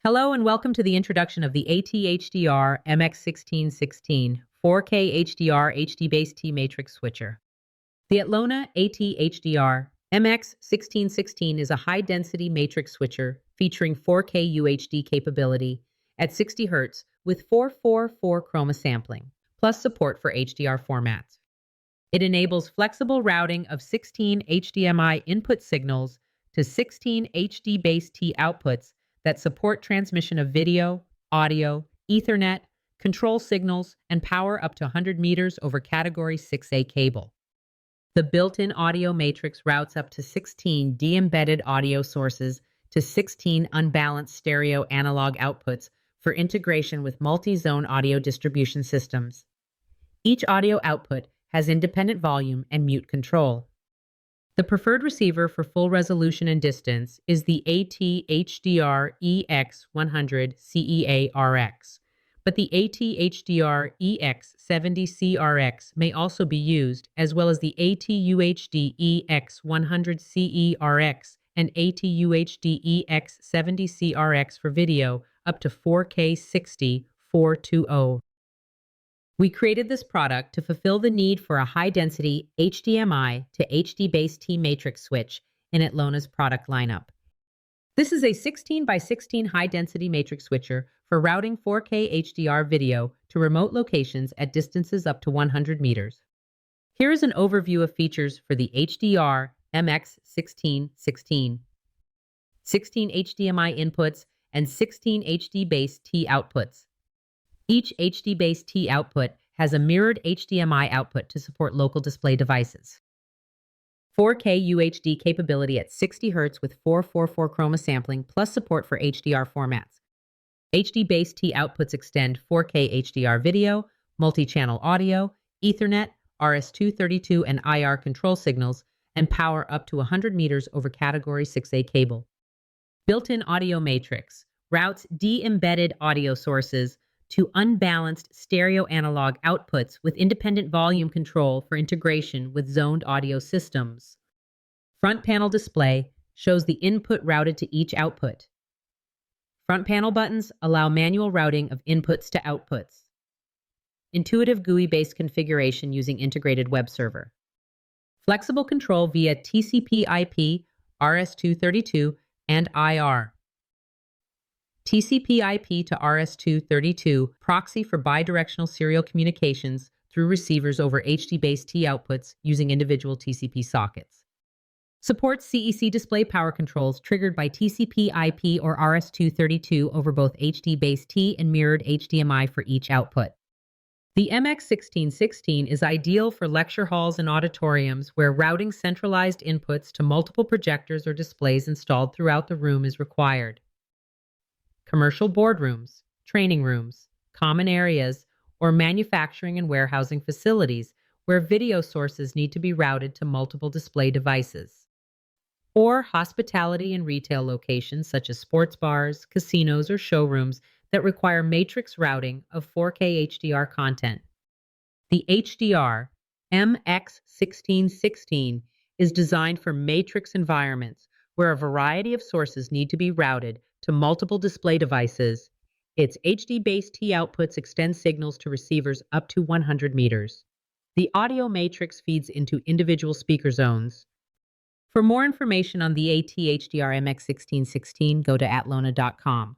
Hello and welcome to the introduction of the AT-HDR-MX1616 4K HDR HDBaseT Matrix Switcher. The Atlona AT-HDR-MX1616 is a high-density matrix switcher featuring 4K UHD capability at 60 Hz with 444 chroma sampling, plus support for HDR formats. It enables flexible routing of 16 HDMI input signals to 16 HDBaseT outputs that support transmission of video, audio, Ethernet, control signals, and power up to 100 meters over Category 6A cable. The built-in audio matrix routes up to 16 de-embedded audio sources to 16 unbalanced stereo analog outputs for integration with multi-zone audio distribution systems. Each audio output has independent volume and mute control. The preferred receiver for full resolution and distance is the AT-HDR-MX1616 CEA-RX, but the AT-HDR-MX1616 may also be used, as well as the AT-UHD-MX1616 CE-RX and AT-UHD-MX1616 for video up to 4K 60 420. We created this product to fulfill the need for a high-density HDMI to HDBaseT matrix switch in Atlona's product lineup. This is a 16 by 16 high-density matrix switcher for routing 4K HDR video to remote locations at distances up to 100 meters. Here is an overview of features for the HDR-MX1616. 16 HDMI inputs and 16 HDBaseT outputs. Each HDBaseT output has a mirrored HDMI output to support local display devices. 4K UHD capability at 60 Hz with 444 chroma sampling plus support for HDR formats. HDBaseT outputs extend 4K HDR video, multi-channel audio, Ethernet, RS-232 and IR control signals, and power up to 100 meters over Category 6A cable. Built-in audio matrix routes de-embedded audio sources to unbalanced stereo analog outputs with independent volume control for integration with zoned audio systems. Front panel display shows the input routed to each output. Front panel buttons allow manual routing of inputs to outputs. Intuitive GUI-based configuration using integrated web server. Flexible control via TCP/IP, RS-232, and IR. TCP/IP to RS-232 proxy for bidirectional serial communications through receivers over HDBaseT outputs using individual TCP sockets. Supports CEC display power controls triggered by TCP/IP or RS-232 over both HDBaseT and mirrored HDMI for each output. The MX1616 is ideal for lecture halls and auditoriums where routing centralized inputs to multiple projectors or displays installed throughout the room is required. Commercial boardrooms, training rooms, common areas, or manufacturing and warehousing facilities where video sources need to be routed to multiple display devices. Or hospitality and retail locations such as sports bars, casinos, or showrooms that require matrix routing of 4K HDR content. The HDR MX1616 is designed for matrix environments where a variety of sources need to be routed to multiple display devices. Its HDBaseT outputs extend signals to receivers up to 100 meters. The audio matrix feeds into individual speaker zones. For more information on the AT-HDR-MX1616, go to atlona.com.